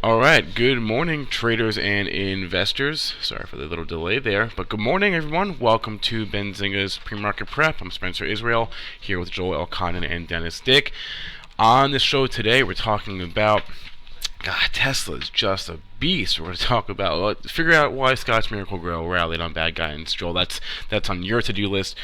All right, good morning, traders and investors. Sorry for the little delay there, but good morning, everyone. Welcome to Benzinga's Pre-Market Prep. I'm Spencer Israel, here with Joel Elconin and Dennis Dick. On the show today, we're talking about Tesla is just a beast. We're going to talk about figure out why Scott's Miracle Grow rallied on bad guidance. Joel, that's on your to-do list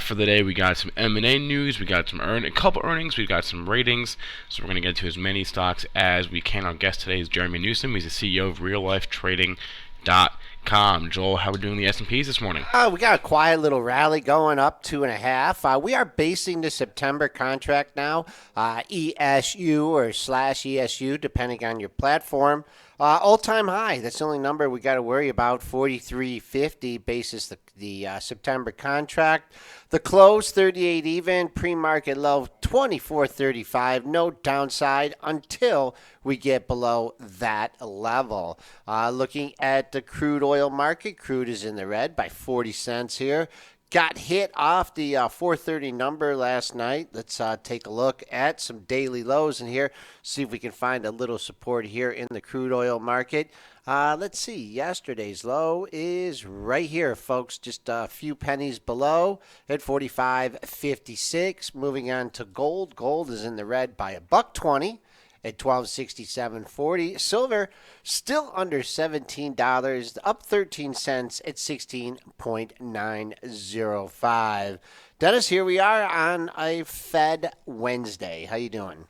for the day. We got some M&A news. We got a couple earnings. We got some ratings. So we're going to get to as many stocks as we can. Our guest today is Jeremy Newsome. He's the CEO of RealLifeTrading.com. Joel, how are we doing the S&Ps this morning? We got a quiet little rally going up 2.5. We are basing the September contract now, ESU or /ESU, depending on your platform. All-time high. That's the only number we got to worry about. 43.50 basis the September contract. The close 38 even. Pre-market low 24.35. No downside until we get below that level. Looking at the crude oil market, crude is in the red by 40 cents here. Got hit off the 430 number last night. Let's take a look at some daily lows in here. See if we can find a little support here in the crude oil market. Let's see. Yesterday's low is right here, folks. Just a few pennies below at 45.56. Moving on to gold. Gold is in the red by $1.20 at $12.6740. Silver still under $17, up 13 cents at 16.905. Dennis, here we are on a Fed Wednesday. How you doing?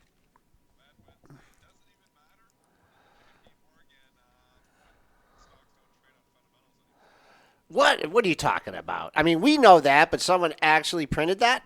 What are you talking about? I mean, we know that, but someone actually printed that?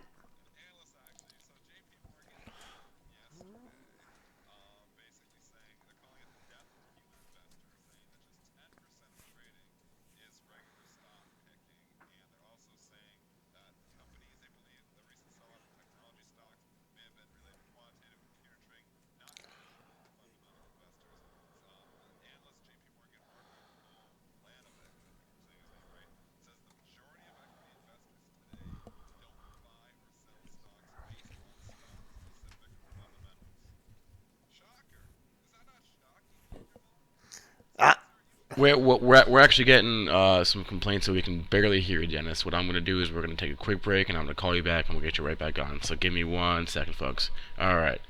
We're actually getting some complaints so we can barely hear you, Dennis. What I'm going to do is we're going to take a quick break, and I'm going to call you back, and we'll get you right back on. So give me 1 second, folks. All right.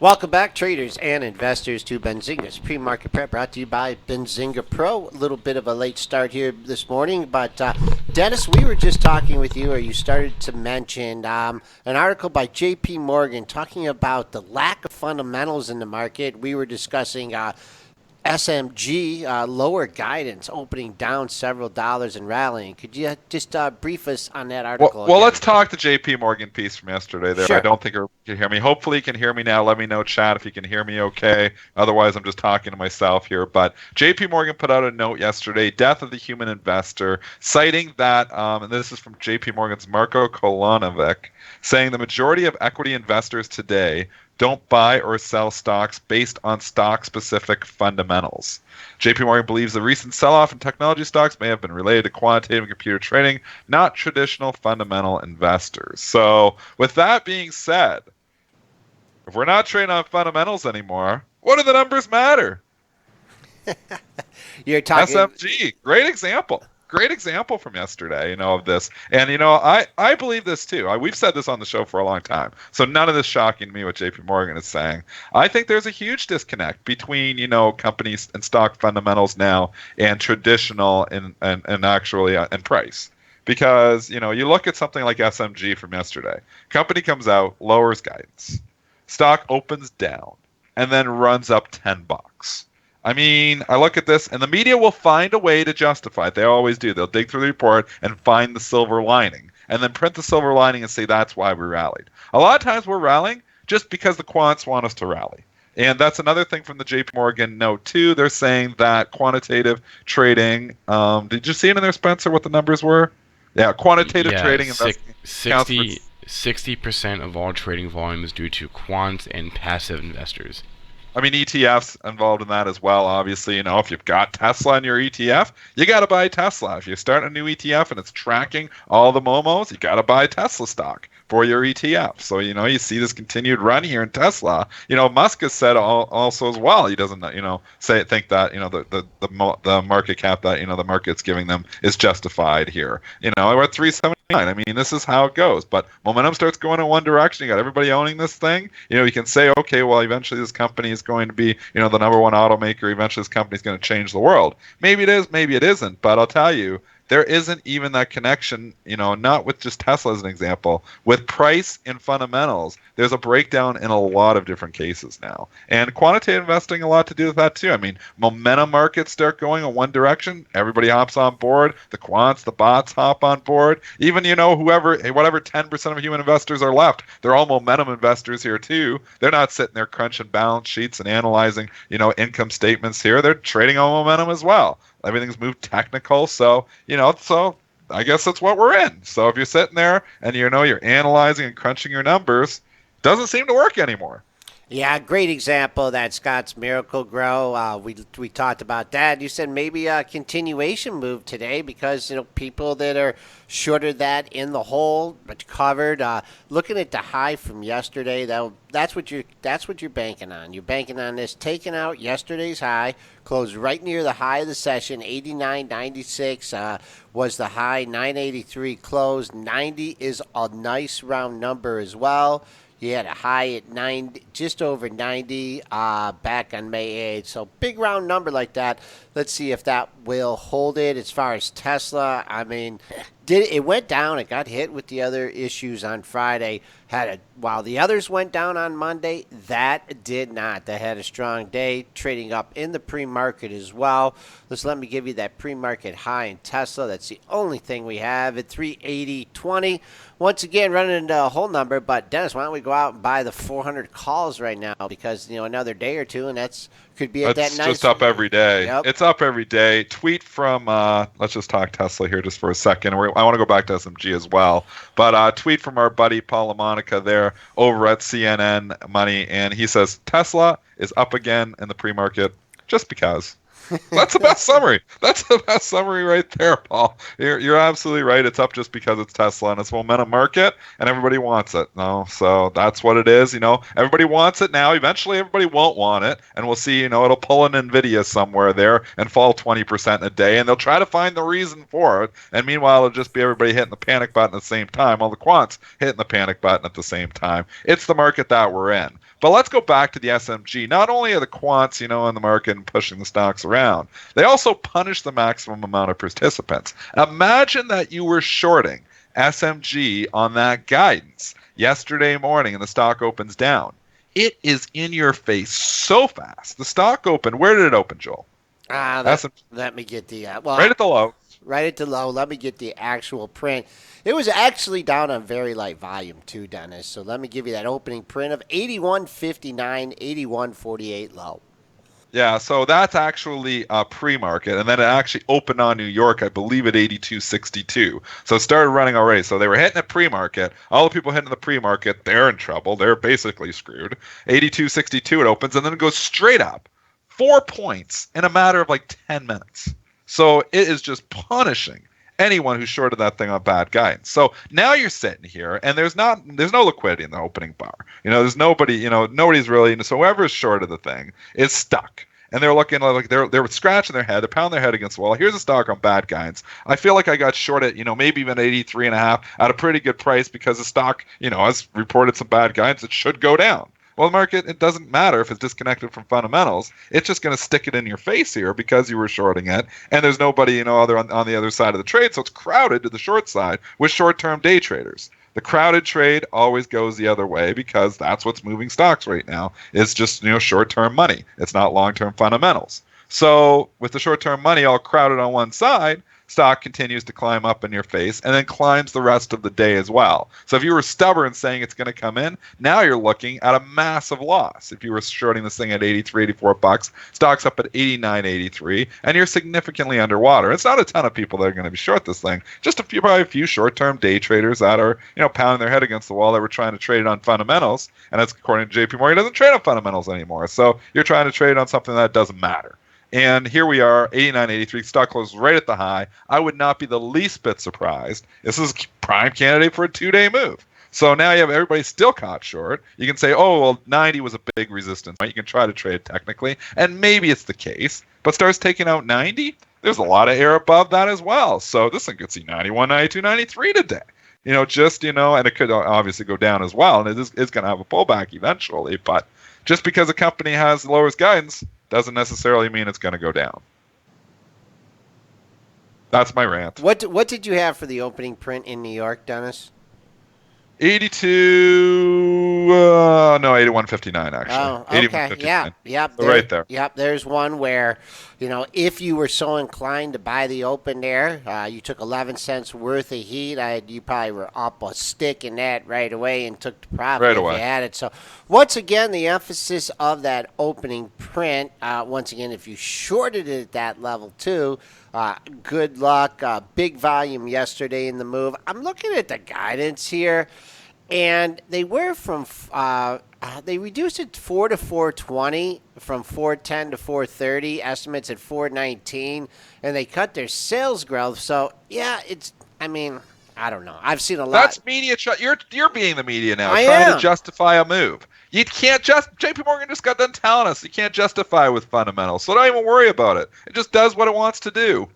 Welcome back, traders and investors, to Benzinga's Pre-Market Prep, brought to you by Benzinga Pro. A little bit of a late start here this morning, but Dennis, we were just talking with you, or you started to mention an article by J.P. Morgan talking about the lack of fundamentals in the market. We were discussing SMG lower guidance, opening down several dollars and rallying. Could you just brief us on that article? Well, let's talk the J.P. Morgan piece from yesterday there. Sure. I don't think you can hear me. Hopefully you can hear me now. Let me know, chat, if you can hear me okay. Otherwise, I'm just talking to myself here. But J.P. Morgan put out a note yesterday, Death of the Human Investor, citing that, and this is from J.P. Morgan's Marko Kolanovic, saying the majority of equity investors today don't buy or sell stocks based on stock-specific fundamentals. JP Morgan believes the recent sell-off in technology stocks may have been related to quantitative and computer trading, not traditional fundamental investors. So with that being said, if we're not trading on fundamentals anymore, what do the numbers matter? You're talking SMG, great example. Great example from yesterday, of this. And, I believe this too. We've said this on the show for a long time. So none of this shocking to me what JP Morgan is saying. I think there's a huge disconnect between, companies and stock fundamentals now and traditional and actually and price. Because, you look at something like SMG from yesterday. Company comes out, lowers guidance. Stock opens down and then runs up $10. I mean, I look at this, and the media will find a way to justify it. They always do. They'll dig through the report and find the silver lining, and then print the silver lining and say that's why we rallied. A lot of times we're rallying just because the quants want us to rally. And that's another thing from the JP Morgan note, too. They're saying that quantitative trading, did you see it in there, Spencer, what the numbers were? Yeah, quantitative trading investing 60 60% of all trading volume is due to quants and passive investors. I mean, ETFs involved in that as well. Obviously, if you've got Tesla in your ETF, you got to buy Tesla. If you start a new ETF and it's tracking all the momos, you got to buy Tesla stock for your ETF. So, you see this continued run here in Tesla. Musk has said also as well, he doesn't, think that, the market cap that, the market's giving them is justified here. We're at 379. I mean, this is how it goes. But momentum starts going in one direction. You got everybody owning this thing. You can say, okay, well, eventually this company is going to be, the number one automaker. Eventually this company is going to change the world. Maybe it is, maybe it isn't. But I'll tell you, there isn't even that connection, not with just Tesla as an example. With price and fundamentals, there's a breakdown in a lot of different cases now. And quantitative investing a lot to do with that too. I mean, momentum markets start going in one direction. Everybody hops on board. The quants, the bots hop on board. Even, whatever 10% of human investors are left, they're all momentum investors here too. They're not sitting there crunching balance sheets and analyzing, income statements here. They're trading on momentum as well. Everything's moved technical, so I guess that's what we're in. So if you're sitting there and you're analyzing and crunching your numbers, doesn't seem to work anymore. Yeah, great example of that Scott's Miracle Grow. We talked about that. You said maybe a continuation move today because people that are shorted that in the hole but covered. Looking at the high from yesterday, that's what you're banking on. You're banking on this taking out yesterday's high, closed right near the high of the session. 89.96 was the high. 983 closed. 90 is a nice round number as well. You had a high at 90, just over 90 back on May 8th. So big round number like that. Let's see if that will hold it. As far as Tesla, I mean, it went down. It got hit with the other issues on Friday. While the others went down on Monday, that did not. That had a strong day, trading up in the pre-market as well. Let me give you that pre-market high in Tesla. That's the only thing we have at 380.20. Once again, running into a whole number. But Dennis, why don't we go out and buy the 400 calls right now? Because another day or two, and could be at that nice. It's just up every day. Yep. It's up every day. Tweet from let's just talk Tesla here just for a second. I want to go back to SMG as well, but tweet from our buddy Paul LaMonica there over at CNN Money, and he says Tesla is up again in the pre-market just because. That's the best summary. That's the best summary right there, Paul. You're absolutely right. It's up just because it's Tesla and it's a momentum market, and everybody wants it. No, so that's what it is. Everybody wants it now. Eventually, everybody won't want it, and we'll see. It'll pull an Nvidia somewhere there and fall 20% in a day, and they'll try to find the reason for it. And meanwhile, it'll just be everybody hitting the panic button at the same time. All the quants hitting the panic button at the same time. It's the market that we're in. But let's go back to the SMG. Not only are the quants, in the market and pushing the stocks around, they also punish the maximum amount of participants. Imagine that you were shorting SMG on that guidance yesterday morning and the stock opens down. It is in your face so fast. The stock opened. Where did it open, Joel? Let me get the right at the low. Right at the low. Let me get the actual print. It was actually down on very light volume too, Dennis. So let me give you that opening print of 81.59, 81.48 low. Yeah, so that's actually pre-market, and then it actually opened on New York, I believe, at 82.62. So it started running already. So they were hitting at pre-market. All the people hitting the pre-market, they're in trouble. They're basically screwed. 82.62 it opens, and then it goes straight up 4 points in a matter of like 10 minutes. So it is just punishing anyone who shorted that thing on bad guidance. So now you're sitting here, and there's no liquidity in the opening bar. There's nobody. Nobody's really. So whoever's shorted the thing is stuck, and they're looking like they're scratching their head, they're pounding their head against the wall. Here's a stock on bad guidance. I feel like I got shorted, maybe even 83.5 at a pretty good price because the stock, has reported some bad guidance. It should go down. Well, the market, it doesn't matter if it's disconnected from fundamentals. It's just going to stick it in your face here because you were shorting it, and there's nobody, other on the other side of the trade, so it's crowded to the short side with short-term day traders. The crowded trade always goes the other way because that's what's moving stocks right now. It's just, short-term money. It's not long-term fundamentals. So with the short-term money all crowded on one side, stock continues to climb up in your face and then climbs the rest of the day as well. So if you were stubborn saying it's going to come in, now you're looking at a massive loss. If you were shorting this thing at 83, 84 bucks, stock's up at 89, 83, and you're significantly underwater. It's not a ton of people that are going to be short this thing, just probably a few short-term day traders that are, pounding their head against the wall that were trying to trade it on fundamentals, and that's according to JP Morgan, doesn't trade on fundamentals anymore. So you're trying to trade on something that doesn't matter. And here we are, 89.83. Stock closed right at the high. I would not be the least bit surprised. This is a prime candidate for a 2-day move. So now you have everybody still caught short. You can say, oh, well, 90 was a big resistance. You can try to trade it technically, and maybe it's the case. But starts taking out 90, there's a lot of air above that as well. So this thing could see 91, 92, 93 today. And it could obviously go down as well. And it's going to have a pullback eventually. But just because a company has lowers guidance doesn't necessarily mean it's going to go down. That's my rant. What did you have for the opening print in New York, Dennis? 81.59 actually. Oh, okay. Yep. So right there. Yep. There's one where, if you were so inclined to buy the open there, you took 11 cents worth of heat. You probably were up a stick in that right away and took the profit right if away. you had it. So once again, the emphasis of that opening print. Once again, if you shorted it at that level too, good luck. Big volume yesterday in the move. I'm looking at the guidance here. And they were they reduced it 4 to 420 from 410 to 430, estimates at 419, and they cut their sales growth. So, yeah, I don't know. I've seen a lot. That's media. You're being the media now, I trying am. to justify a move. You can't JP Morgan just got done telling us you can't justify with fundamentals. So don't even worry about it. It just does what it wants to do.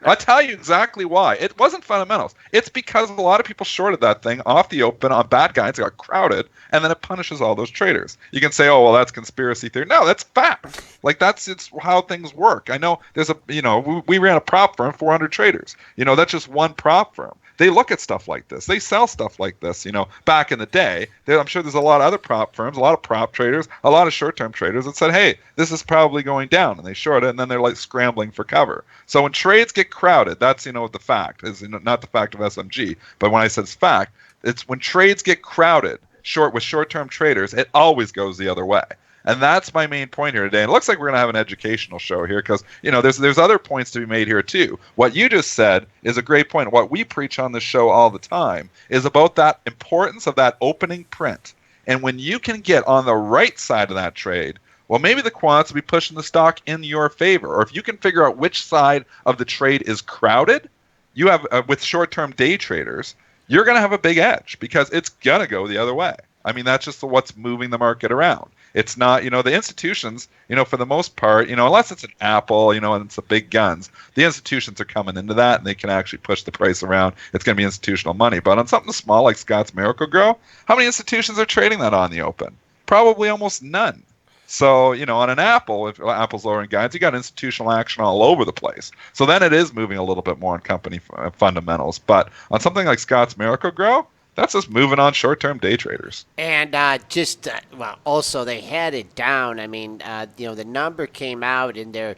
I'll tell you exactly why. It wasn't fundamentals. It's because a lot of people shorted that thing off the open on bad guys. It got crowded, and then it punishes all those traders. You can say, oh, well, that's conspiracy theory. No, that's fact. It's how things work. I know there's we ran a prop firm, 400 traders. That's just one prop firm. They look at stuff like this. They sell stuff like this, back in the day. I'm sure there's a lot of other prop firms, a lot of prop traders, a lot of short-term traders that said, hey, this is probably going down. And they short it, and then they're like scrambling for cover. So when trades get crowded, that's, the fact. Is not the fact of SMG. But when I said it's fact, it's when trades get crowded with short-term traders, it always goes the other way. And that's my main point here today. And it looks like we're going to have an educational show here because, there's other points to be made here too. What you just said is a great point. What we preach on this show all the time is about that importance of that opening print. And when you can get on the right side of that trade, well, maybe the quants will be pushing the stock in your favor. Or if you can figure out which side of the trade is crowded, you have with short-term day traders, you're going to have a big edge because it's going to go the other way. That's just what's moving the market around. It's not, the institutions, for the most part, unless it's an Apple, and it's the big guns, the institutions are coming into that and they can actually push the price around. It's going to be institutional money. But on something small like Scott's Miracle-Gro, how many institutions are trading that on the open? Probably almost none. So, on an Apple, if Apple's lowering guidance, you got institutional action all over the place. So then it is moving a little bit more on company fundamentals. But on something like Scott's Miracle-Gro, that's just moving on short-term day traders. And also they had it down. The number came out and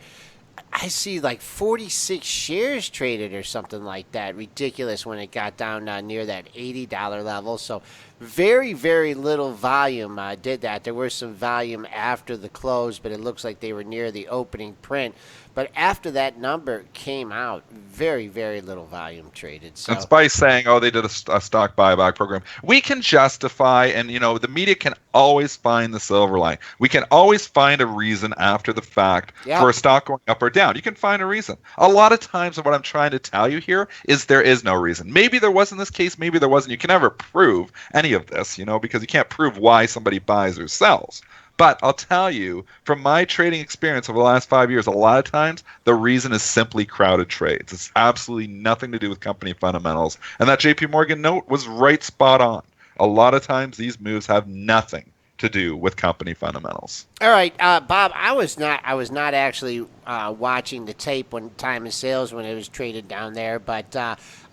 I see like 46 shares traded or something like that. Ridiculous when it got down near that $80 level. So very, very little volume did that. There was some volume after the close, but it looks like they were near the opening print. But after that number came out, very, very little volume traded. So that's by saying, oh, they did a stock buyback program. We can justify, and the media can always find the silver line. We can always find a reason after the fact for a stock going up or down. You can find a reason. A lot of times what I'm trying to tell you here is there is no reason. Maybe there was in this case, maybe there wasn't. You can never prove any of this, because you can't prove why somebody buys or sells. But I'll tell you, from my trading experience over the last 5 years, a lot of times the reason is simply crowded trades. It's absolutely nothing to do with company fundamentals. And that JP Morgan note was right spot on. A lot of times these moves have nothing to do with company fundamentals. All right, Bob, I was not actually watching the tape when time of sales when it was traded down there, but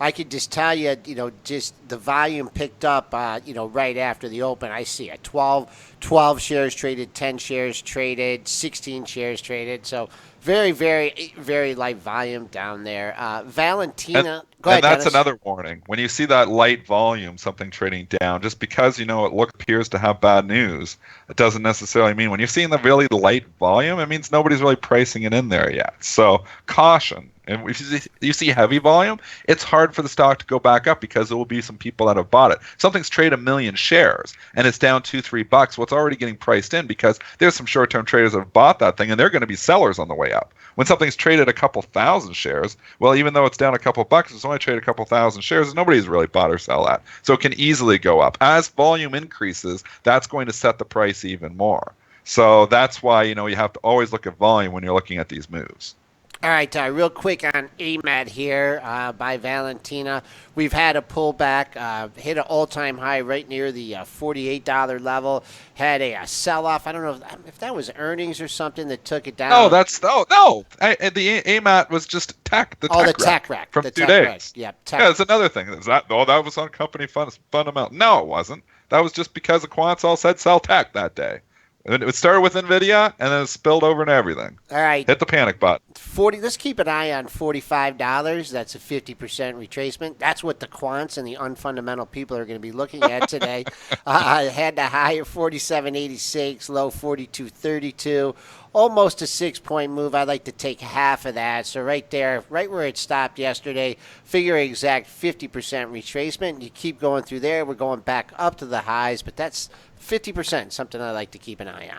I could just tell you, just the volume picked up, right after the open. I see it. 12 shares traded, 10 shares traded, 16 shares traded. So very, very, very light volume down there. Valentina, go ahead, And that's Dennis. another warning. When you see that light volume, something trading down, just because it appears to have bad news, it doesn't necessarily mean when you're seeing the really light volume, it means nobody's really pricing it in there yet. So caution. And if you see heavy volume, it's hard for the stock to go back up because there will be some people that have bought it. Something's traded 1 million shares and it's down $2-3. Well, it's already getting priced in because there's some short-term traders that have bought that thing and they're going to be sellers on the way up. When something's traded a couple thousand shares, well, even though it's down a couple bucks, it's only traded a couple thousand shares, and nobody's really bought or sell that. So it can easily go up. As volume increases, that's going to set the price even more. So that's why, you have to always look at volume when you're looking at these moves. All right, real quick on AMAT here by Valentina. We've had a pullback, hit an all-time high right near the $48 level. Had a sell-off. I don't know if that was earnings or something that took it down. No, no. The AMAT was just tech. The tech rack from the 2 tech days. rack. Yeah, it's another thing. That was on company fundamental. No, it wasn't. That was just because the quants all said sell tech that day. And it started with NVIDIA, and then it spilled over into everything. All right. Hit the panic button. Let's keep an eye on $45. That's a 50% retracement. That's what the quants and the unfundamental people are going to be looking at today. Had the high of 47.86, low 42.32. Almost a 6-point move. I'd like to take half of that. So right there, right where it stopped yesterday, figure exact 50% retracement. You keep going through there. We're going back up to the highs, but that's 50%, something I like to keep an eye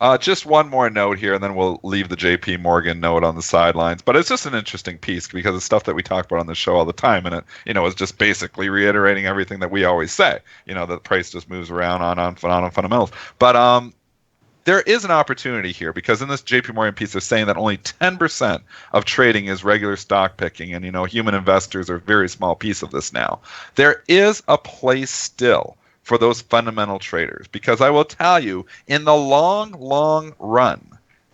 on. Just one more note here, and then we'll leave the J.P. Morgan note on the sidelines. But it's just an interesting piece because it's stuff that we talk about on the show all the time, and it, is just basically reiterating everything that we always say. The price just moves around on fundamentals. But there is an opportunity here because in this J.P. Morgan piece, they're saying that only 10% of trading is regular stock picking, and human investors are a very small piece of this now. There is a place still for those fundamental traders because I will tell you, in the long run,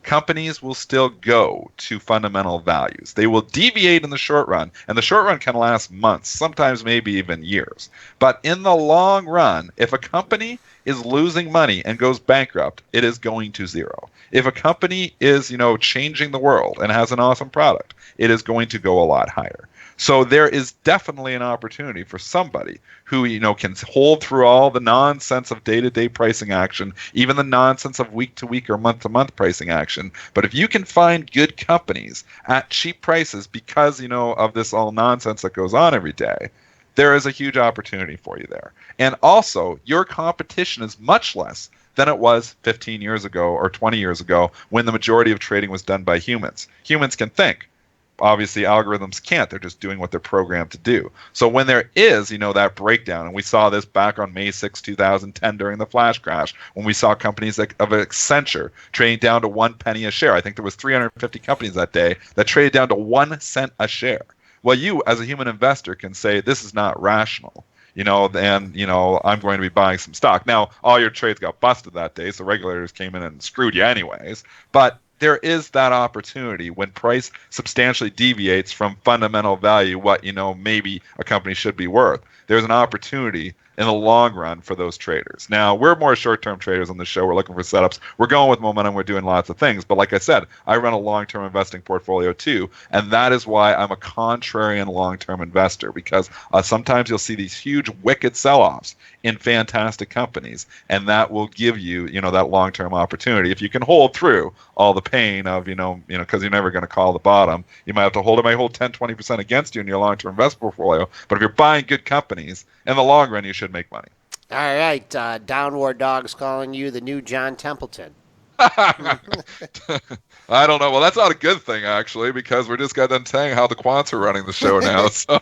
companies will still go to fundamental values. They will deviate in the short run, and the short run can last months, sometimes maybe even years. But in the long run, if a company is losing money and goes bankrupt, it is going to zero. If a company is, changing the world and has an awesome product, it is going to go a lot higher. So there is definitely an opportunity for somebody who, can hold through all the nonsense of day-to-day pricing action, even the nonsense of week-to-week or month-to-month pricing action. But if you can find good companies at cheap prices because, of this all nonsense that goes on every day, there is a huge opportunity for you there. And also, your competition is much less than it was 15 years ago or 20 years ago when the majority of trading was done by humans. Humans can think. Obviously, algorithms can't. They're just doing what they're programmed to do. So when there is, that breakdown, and we saw this back on May 6, 2010 during the flash crash, when we saw companies of Accenture trading down to 1 penny a share. I think there was 350 companies that day that traded down to 1 cent a share. Well, you, as a human investor, can say this is not rational. I'm going to be buying some stock. Now, all your trades got busted that day, so regulators came in and screwed you anyways. But there is that opportunity when price substantially deviates from fundamental value, what, maybe a company should be worth. There's an opportunity in the long run for those traders. Now, we're more short-term traders on the show. We're looking for setups. We're going with momentum. We're doing lots of things. But like I said, I run a long-term investing portfolio too, and that is why I'm a contrarian long-term investor, because sometimes you'll see these huge wicked sell-offs in fantastic companies, and that will give you, that long-term opportunity. If you can hold through all the pain of, because you're never going to call the bottom, you might have to hold, it might hold 10, 20% against you in your long-term investment portfolio. But if you're buying good companies, in the long run, you should make money. All right, Downward Dog's calling you the new John Templeton. I don't know. Well, that's not a good thing, actually, because we're just got done saying how the quants are running the show now. So,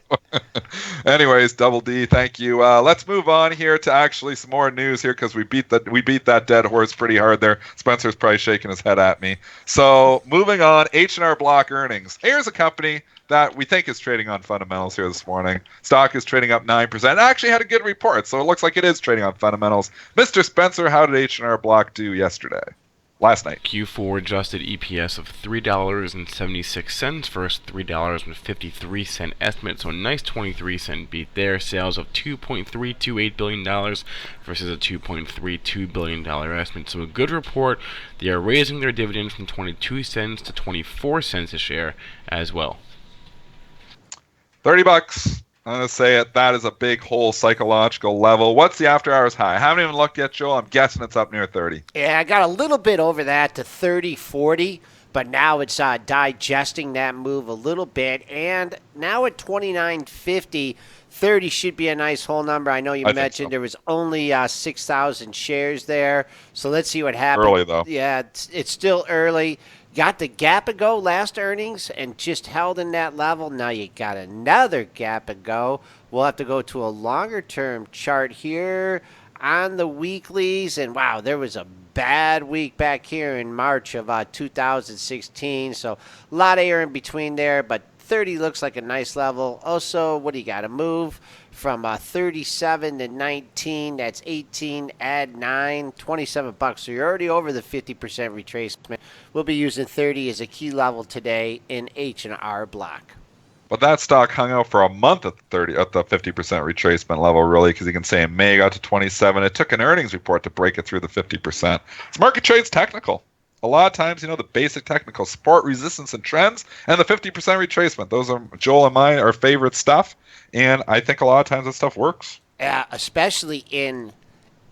anyways, Double D, thank you. Let's move on here to actually some more news here because we beat that dead horse pretty hard there. Spencer's probably shaking his head at me. So, moving on, H&R Block earnings. Here's a company that we think is trading on fundamentals here this morning. Stock is trading up 9%. It actually had a good report, so it looks like it is trading on fundamentals. Mr. Spencer, how did H&R Block do yesterday? last night. Q4 adjusted EPS of $3.76 versus $3.53 estimate, so a nice 23-cent beat there. Sales of $2.328 billion versus a $2.32 billion estimate, so a good report. They are raising their dividend from 22 cents to 24 cents a share as well. $30. I'm going to say it. That is a big whole psychological level. What's the after hours high? I haven't even looked yet, Joel. I'm guessing it's up near 30. Yeah, I got a little bit over that to 30.40, but now it's digesting that move a little bit. And now at 29.50, 30 should be a nice whole number. I know you mentioned there was only 6,000 shares there, so let's see what happens. Early, though. Yeah, it's still early. Got the gap ago last earnings and just held in that level. Now you got another gap ago. We'll have to go to a longer-term chart here on the weeklies. And, wow, there was a bad week back here in March of 2016. So a lot of air in between there, but 30 looks like a nice level. Also, what do you got? A move from 37 to 19. That's 18. Add 9. $27. So you're already over the 50% retracement. We'll be using 30 as a key level today in H&R block. But that stock hung out for a month at the 50% retracement level, really, because you can say in May got to 27. It took an earnings report to break it through the 50%. This market trades technical. A lot of times, the basic technical support, resistance, and trends, and the 50% retracement. Those are Joel and mine, our favorite stuff, and I think a lot of times that stuff works. Yeah, especially in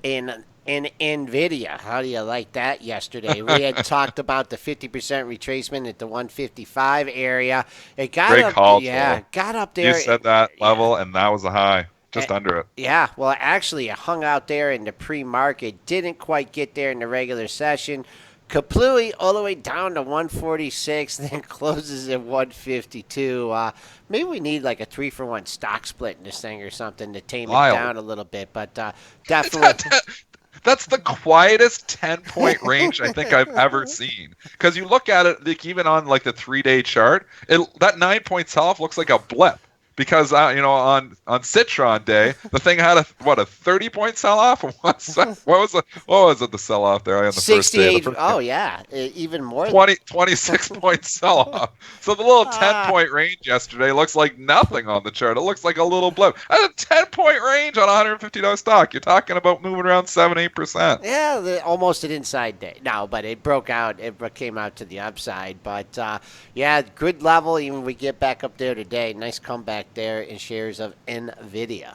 NVIDIA. How do you like that yesterday? We had talked about the 50% retracement at the 155 area. It got Great up, call, yeah, Joel. got up there. You said that level, and that was a high. Just under it. Yeah, well, actually, it hung out there in the pre-market. Didn't quite get there in the regular session. Kaplooey all the way down to 146, then closes at 152. Maybe we need like a 3-for-1 stock split in this thing or something to tame it down a little bit. But definitely. That's the quietest 10-point range I think I've ever seen. Because you look at it, like even on like the 3-day chart, that 9-point sell-off looks like a blip. Because on Citron Day, the thing had a 30-point sell-off. What was the sell-off there on the 68, first day? Yeah, even more. 26-point sell-off. So the little 10-point range yesterday looks like nothing on the chart. It looks like a little blip. That's a 10-point range on a $150 stock. You're talking about moving around 7-8%. Yeah, almost an inside day. No, but it broke out. It came out to the upside. But yeah, good level. Even we get back up there today. Nice comeback there in shares of NVIDIA.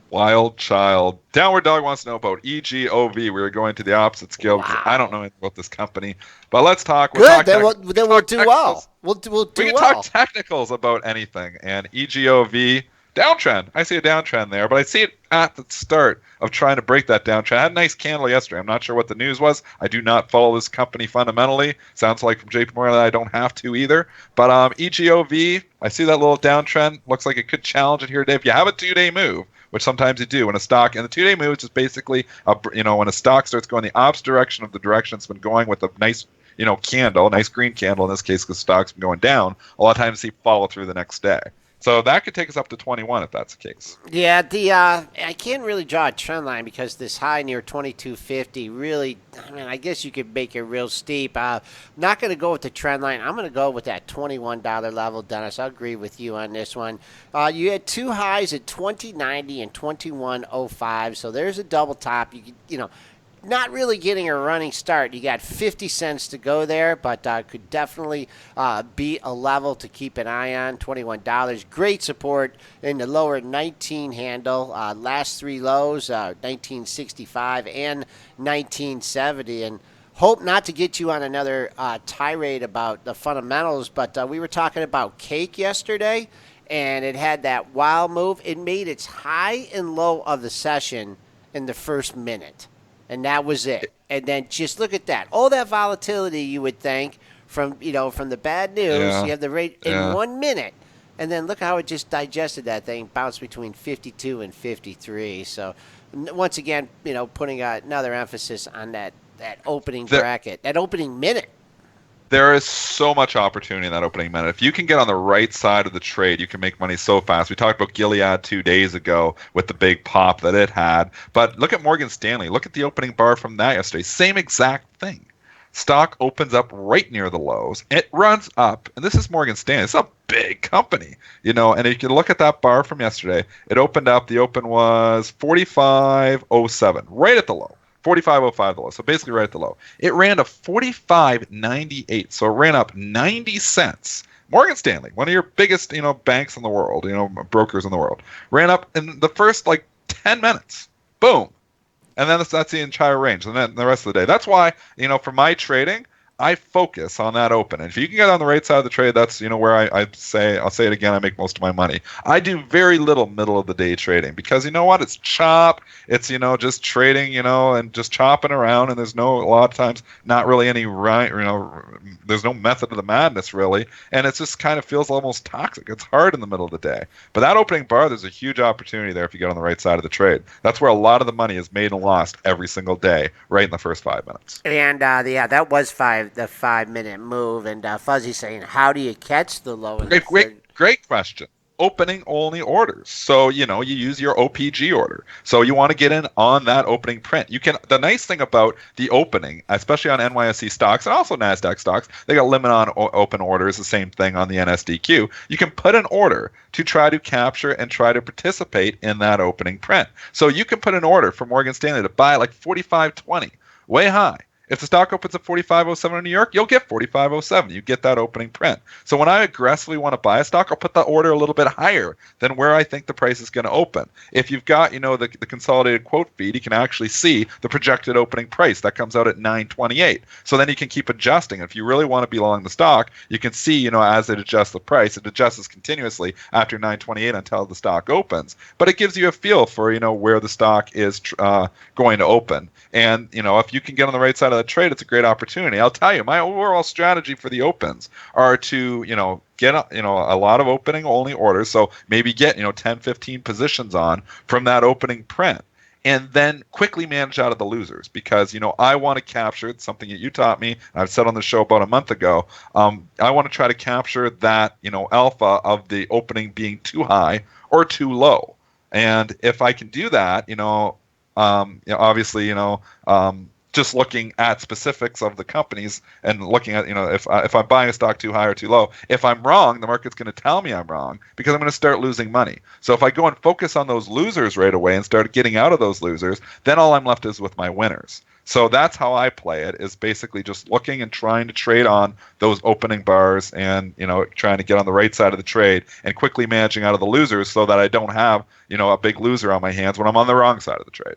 Wild child. Downward Dog wants to know about EGOV. We were going to the opposite scale because I don't know anything about this company. But let's talk. Good. Then we'll do well. We'll do well. We can talk technicals about anything. And EGOV, downtrend. I see a downtrend there, but I see it at the start of trying to break that downtrend. I had a nice candle yesterday. I'm not sure what the news was. I do not follow this company fundamentally. Sounds like from JP Morgan that I don't have to either. But EGOV, I see that little downtrend. Looks like it could challenge it here today. If you have a 2-day move, which sometimes you do when a stock, and the 2-day move is just basically, when a stock starts going the opposite direction of the direction it's been going with a nice, candle, nice green candle in this case because stock's been going down, a lot of times you follow through the next day. So that could take us up to 21 if that's the case. Yeah, I can't really draw a trend line because this high near 2250 really, I guess you could make it real steep. I'm not going to go with the trend line. I'm going to go with that $21 level, Dennis. I'll agree with you on this one. You had two highs at 2090 and 2105, so there's a double top. Not really getting a running start. You got 50 cents to go there, but could definitely be a level to keep an eye on. $21. Great support in the lower 19 handle. Last three lows, 1965 and 1970. And hope not to get you on another tirade about the fundamentals, but we were talking about cake yesterday, and it had that wild move. It made its high and low of the session in the first minute. And that was it. And then just look at that. All that volatility you would think from the bad news. Yeah. You have the rate in 1 minute. And then look how it just digested that thing, bounced between 52 and 53. So once again, putting another emphasis on that opening bracket, that opening minute. There is so much opportunity in that opening minute. If you can get on the right side of the trade, you can make money so fast. We talked about Gilead 2 days ago with the big pop that it had. But look at Morgan Stanley. Look at the opening bar from that yesterday. Same exact thing. Stock opens up right near the lows. It runs up, and this is Morgan Stanley. It's a big company, and if you can look at that bar from yesterday, it opened up. The open was 45.07, right at the low. 45.05 the low, so basically right at the low. It ran to 45.98, so it ran up 90 cents. Morgan Stanley, one of your biggest, banks in the world, brokers in the world, ran up in the first 10 minutes. Boom. And then that's the entire range. And then the rest of the day. That's why, for my trading, I focus on that open. And if you can get on the right side of the trade, that's, where I'll say it again, I make most of my money. I do very little middle of the day trading because you know what? It's chop. It's, just trading, and just chopping around. And there's a lot of times not really any there's no method of the madness really. And it just kind of feels almost toxic. It's hard in the middle of the day. But that opening bar, there's a huge opportunity there if you get on the right side of the trade. That's where a lot of the money is made and lost every single day, right in the first 5 minutes. And that was the 5-minute move. And Fuzzy saying, how do you catch the low? Great question. Opening only orders. So, you use your OPG order. So you want to get in on that opening print. The nice thing about the opening, especially on NYSE stocks and also NASDAQ stocks, they got limit on open orders, the same thing on the NSDQ. You can put an order to try to capture and try to participate in that opening print. So you can put an order for Morgan Stanley to buy 45.20, way high. If the stock opens at 45.07 in New York, you'll get 45.07. You get that opening print. So when I aggressively want to buy a stock, I'll put the order a little bit higher than where I think the price is going to open. If you've got, the consolidated quote feed, you can actually see the projected opening price. That comes out at 9.28. So then you can keep adjusting. If you really want to be long the stock, you can see, as it adjusts the price, it adjusts continuously after 9.28 until the stock opens. But it gives you a feel for, where the stock is going to open. And, if you can get on the right side of the trade, it's a great opportunity. I'll tell you, my overall strategy for the opens are to, get, a lot of opening only orders. So maybe get, 10, 15 positions on from that opening print. And then quickly manage out of the losers because, I want to capture, it's something that you taught me, I've said on the show about a month ago, I want to try to capture that, alpha of the opening being too high or too low. And if I can do that, obviously, just looking at specifics of the companies and looking at, if I'm buying a stock too high or too low, if I'm wrong, the market's going to tell me I'm wrong because I'm going to start losing money. So if I go and focus on those losers right away and start getting out of those losers, then all I'm left is with my winners. So that's how I play it, is basically just looking and trying to trade on those opening bars and, trying to get on the right side of the trade and quickly managing out of the losers so that I don't have, a big loser on my hands when I'm on the wrong side of the trade.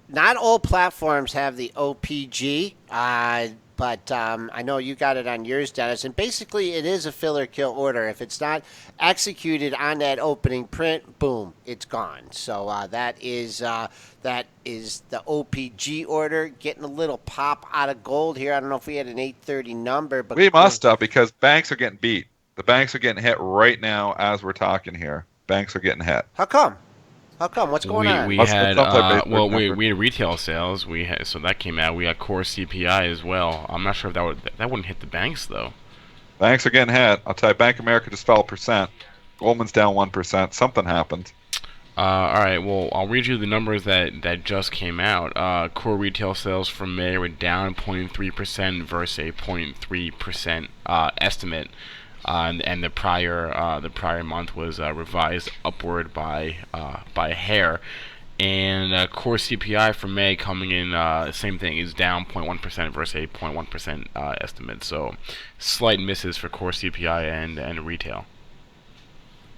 Not all platforms have the OPG, but I know you got it on yours, Dennis. And basically, it is a fill or kill order. If it's not executed on that opening print, boom, it's gone. So that is the OPG order. Getting a little pop out of gold here. I don't know if we had an 8:30 number, but we must have because banks are getting beat. The banks are getting hit right now as we're talking here. Banks are getting hit. How come? What's going on? We had we had retail sales. So that came out. We had core CPI as well. I'm not sure if that wouldn't hit the banks though. Banks are getting hit. I'll tell you, Bank of America just fell 1%. Goldman's down 1%. Something happened. All right. Well, I'll read you the numbers that just came out. Core retail sales for May were down 0.3% versus a 0.3% estimate. And the prior month was revised upward by a hair, and core CPI for May coming in same thing, is down 0.1% versus a 0.1% estimate. So slight misses for core CPI and retail.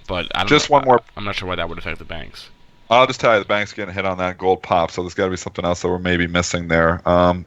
But I'm not sure why that would affect the banks. I'll just tell you, the bank's getting hit on that gold pop, so there's got to be something else that we're maybe missing there.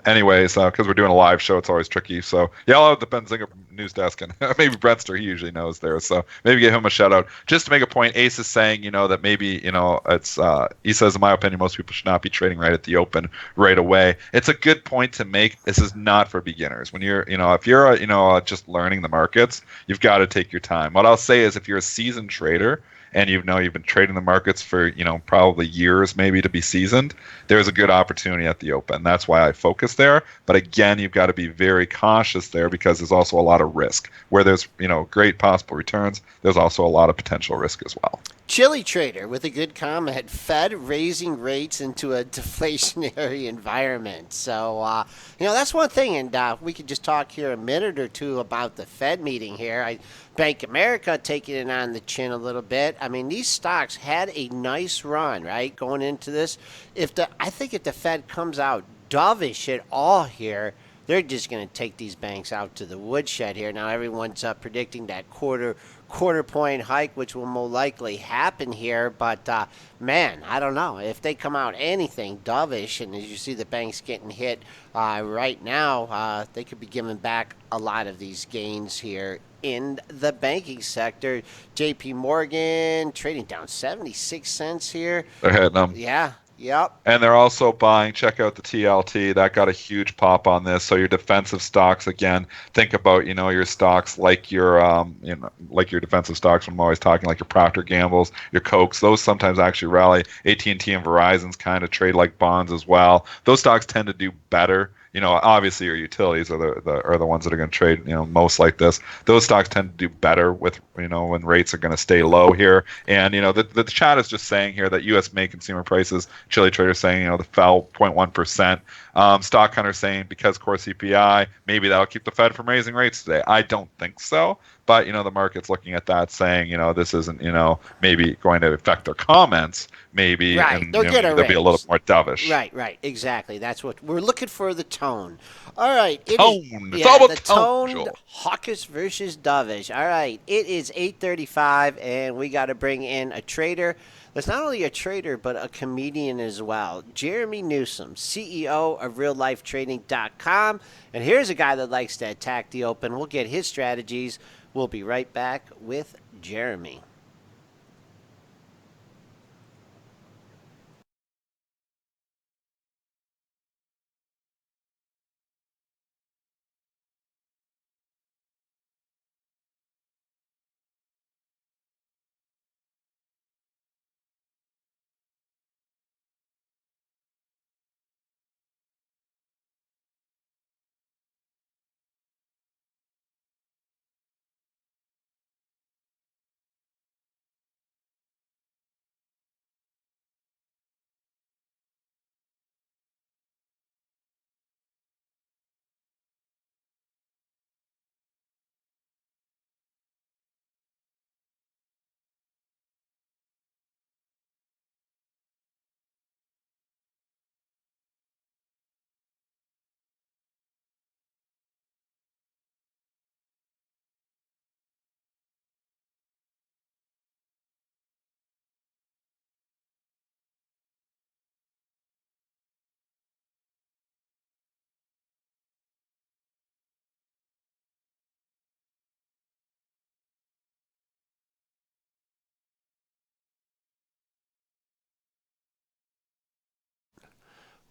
Anyways, because we're doing a live show, it's always tricky. So, yeah, I'll have the Benzinga news desk, and maybe Brentster, he usually knows there. So maybe give him a shout out. Just to make a point, Ace is saying, that maybe, it's, he says, in my opinion, most people should not be trading right at the open right away. It's a good point to make. This is not for beginners. When you're, if you're, just learning the markets, you've got to take your time. What I'll say is if you're a seasoned trader, and you've been trading the markets for probably years maybe to be seasoned, there's a good opportunity at the open. That's why I focus there. But again, you've got to be very cautious there because there's also a lot of risk. Where there's great possible returns, there's also a lot of potential risk as well. Chili Trader with a good comment. Fed raising rates into a deflationary environment. So, that's one thing. And we could just talk here a minute or two about the Fed meeting here. Bank America taking it on the chin a little bit. I mean, these stocks had a nice run, right, going into this. I think if the Fed comes out dovish at all here, they're just going to take these banks out to the woodshed here. Now everyone's predicting that quarter point hike, which will more likely happen here. But man, I don't know if they come out anything dovish, and as you see the banks getting hit right now, they could be giving back a lot of these gains here in the banking sector. J.P. Morgan trading down 76 cents here. They're hitting them. Yeah. Yep. And they're also buying. Check out the TLT. That got a huge pop on this. So your defensive stocks, again, think about, your stocks like your like your defensive stocks. I'm always talking like your Procter Gambles, your Cokes. Those sometimes actually rally. AT&T and Verizon's kind of trade like bonds as well. Those stocks tend to do better. Obviously your utilities are the ones that are going to trade, most like this. Those stocks tend to do better with, when rates are going to stay low here. And, the chat is just saying here that U.S. May consumer prices, Chili Trader saying, the fell 0.1%. Stock Hunter saying because core CPI, maybe that'll keep the Fed from raising rates today. I don't think so. But, the market's looking at that saying, this isn't, maybe going to affect their comments, maybe. Right. And, they'll be a little more dovish. Right. Exactly. That's what we're looking for, the tone. All right. Tone. It's all about the tone, hawkish versus dovish. All right. It is 8:35, and we got to bring in a trader. That's not only a trader, but a comedian as well. Jeremy Newsome, CEO of RealLifeTrading.com. And here's a guy that likes to attack the open. We'll get his strategies. We'll be right back with Jeremy.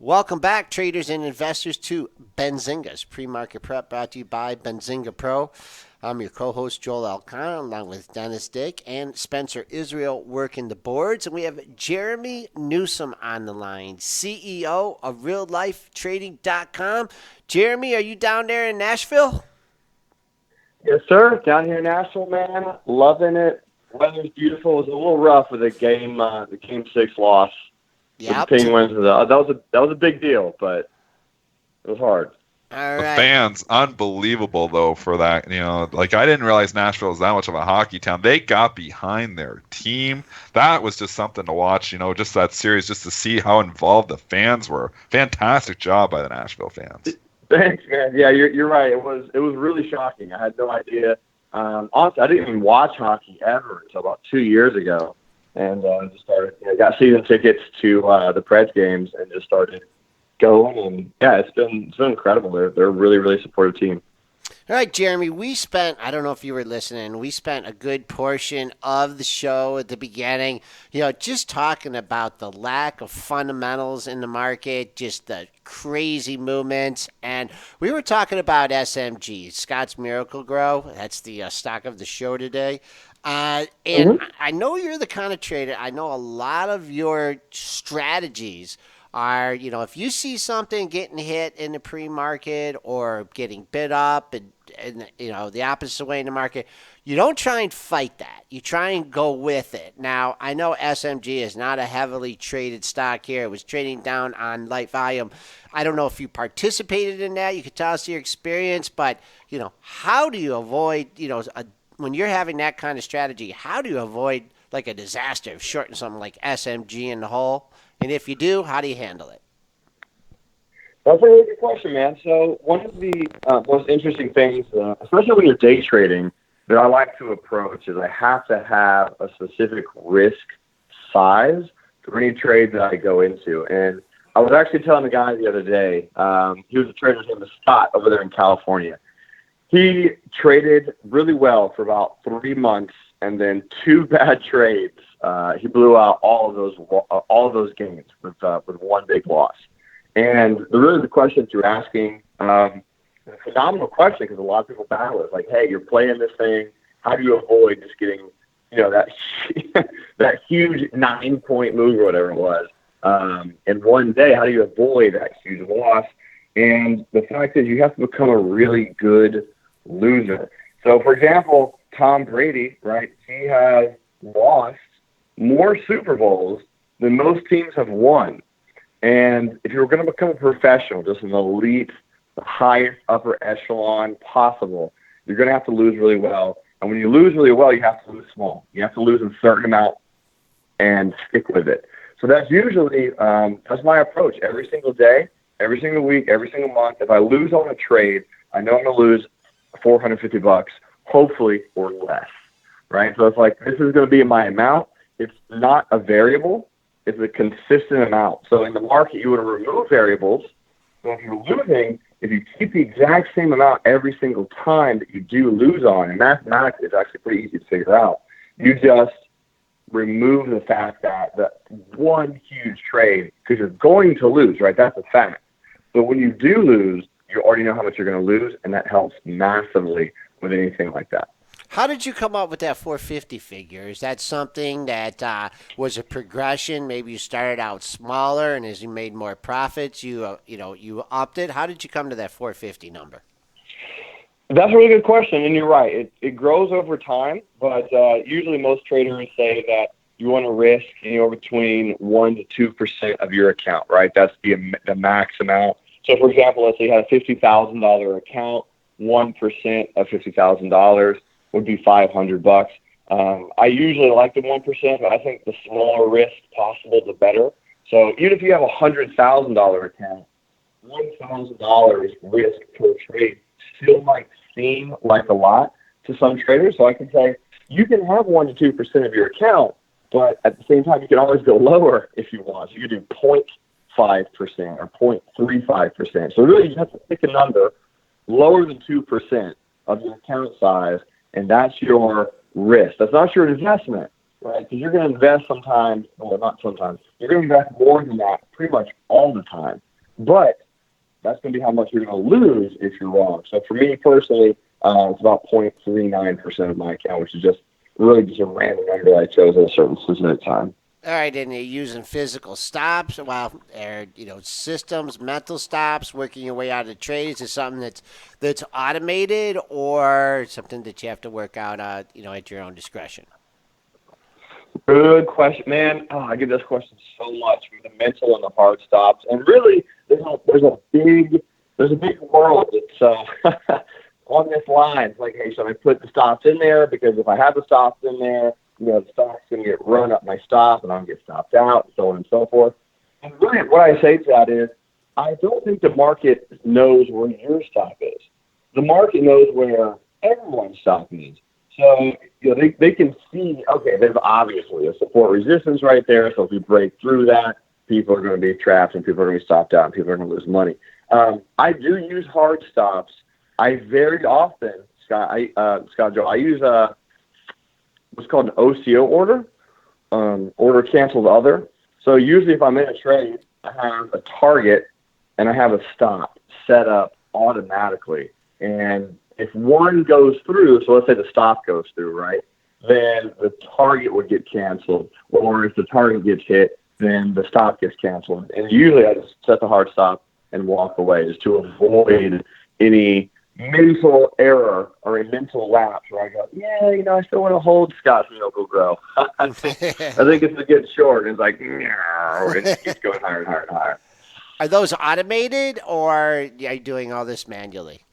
Welcome back, traders and investors, to Benzinga's Pre-Market Prep, brought to you by Benzinga Pro. I'm your co-host, Joel Elkanah, along with Dennis Dick and Spencer Israel working the boards. And we have Jeremy Newsome on the line, CEO of RealLifeTrading.com. Jeremy, are you down there in Nashville? Yes, sir. Down here in Nashville, man. Loving it. Weather's beautiful. It was a little rough with the game 6 loss. Yep. The Penguins. That was a big deal, but it was hard. All The right. fans, unbelievable though for that. Like I didn't realize Nashville was that much of a hockey town. They got behind their team. That was just something to watch. Just that series, just to see how involved the fans were. Fantastic job by the Nashville fans. Thanks, man. Yeah, you're right. It was really shocking. I had no idea. Honestly, I didn't even watch hockey ever until about 2 years ago, and just started. Got season tickets to the Preds games and just started going. And yeah, it's been incredible. They're a really, really supportive team. All right, Jeremy, I don't know if you were listening, we spent a good portion of the show at the beginning, just talking about the lack of fundamentals in the market, just the crazy movements. And we were talking about SMG, Scott's Miracle Grow. That's the stock of the show today. And I know you're the kind of trader, I know a lot of your strategies are, if you see something getting hit in the pre-market or getting bid up and the opposite way in the market, you don't try and fight that. You try and go with it. Now, I know SMG is not a heavily traded stock here. It was trading down on light volume. I don't know if you participated in that. You could tell us your experience, but, how do you avoid, when you're having that kind of strategy, how do you avoid like a disaster of shorting something like SMG in the hole? And if you do, how do you handle it? That's a really good question, man. So one of the most interesting things, especially when you're day trading, that I like to approach is I have to have a specific risk size for any trade that I go into. And I was actually telling the guy the other day, he was a trader named Scott over there in California. He traded really well for about 3 months, and then 2 bad trades. He blew out all of those gains with one big loss. And the question that you're asking, a phenomenal question, because a lot of people battle it. Like, hey, you're playing this thing. How do you avoid just getting, that that huge 9-point move or whatever it was in one day? How do you avoid that huge loss? And the fact is, you have to become a really good loser. So, for example, Tom Brady, right? He has lost more Super Bowls than most teams have won. And if you're going to become a professional, just an elite, the highest upper echelon possible, you're going to have to lose really well. And when you lose really well, you have to lose small. You have to lose a certain amount and stick with it. So that's usually that's my approach every single day, every single week, every single month. If I lose on a trade, I know I'm going to lose $450, hopefully, or less, right? So it's like, this is going to be my amount. It's not a variable. It's a consistent amount. So in the market, you want to remove variables. So if you're losing, if you keep the exact same amount every single time that you do lose on, and mathematically it's actually pretty easy to figure out, you just remove the fact that one huge trade, because you're going to lose, right? That's a fact. But when you do lose, you already know how much you're going to lose, and that helps massively with anything like that. How did you come up with that 450 figure? Is that something that was a progression? Maybe you started out smaller, and as you made more profits, you upped it. How did you come to that 450 number? That's a really good question, and you're right. It grows over time, but usually most traders say that you want to risk between 1% to 2% of your account, right? That's the max amount. So, for example, let's say you had a $50,000 account, 1% of $50,000 would be $500. I usually like the 1%, but I think the smaller risk possible, the better. So even if you have a $100,000 account, $1,000 risk per trade still might seem like a lot to some traders. So I can say you can have 1% to 2% of your account, but at the same time, you can always go lower if you want. So you can do 0.5% or 0.35%. So really, you have to pick a number lower than 2% of your account size, and that's your risk. That's not your investment, right? Because you're going to invest sometimes, well, not sometimes, you're going to invest more than that pretty much all the time. But that's going to be how much you're going to lose if you're wrong. So for me personally, it's about 0.39% of my account, which is just really just a random number I chose at a certain specific time. All right, and you're using physical stops, systems, mental stops, working your way out of the trades. Is something that's automated, or something that you have to work out, at your own discretion? Good question, man. Oh, I get this question so much with the mental and the hard stops, and really, there's a big world that's on this line. It's like, hey, should I put the stops in there? Because if I have the stops in there, the stock's going to get run up my stop, and I'll get stopped out, and so on and so forth. And really, what I say to that is, I don't think the market knows where your stop is. The market knows where everyone's stop is. So they can see, okay, there's obviously a support resistance right there. So if we break through that, people are going to be trapped, and people are going to be stopped out, and people are going to lose money. I do use hard stops. I very often, Scott Joe, I use what's called an OCO order, order canceled other. So usually if I'm in a trade, I have a target and I have a stop set up automatically. And if one goes through, so let's say the stop goes through, right, then the target would get canceled. Or if the target gets hit, then the stop gets canceled. And usually I just set the hard stop and walk away just to avoid any mental error or a mental lapse where I go, yeah, I still want to hold Scotch Miracle-Gro. I think it's a good short. And it's like, no, and it keeps going higher and higher and higher. Are those automated, or are you doing all this manually?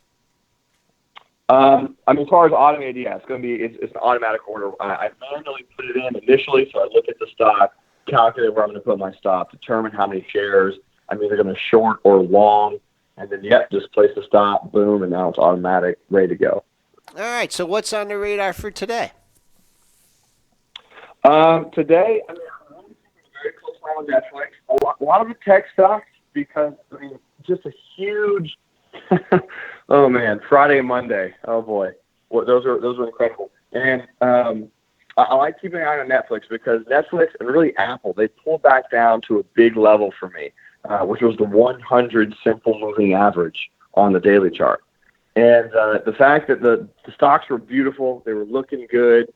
As far as automated, yeah, it's an automatic order. I manually put it in initially, so I look at the stock, calculate where I'm going to put my stop, determine how many shares I'm either going to short or long, and then, just place the stop, boom, and now it's automatic, ready to go. All right, so what's on the radar for today? Today, I'm very close on Netflix. A lot of the tech stocks, because, just a huge oh, man, Friday and Monday. Oh, boy. Those are incredible. And I like keeping an eye on Netflix because Netflix and really Apple, they pulled back down to a big level for me, which was the 100 simple moving average on the daily chart. And the fact that the stocks were beautiful, they were looking good,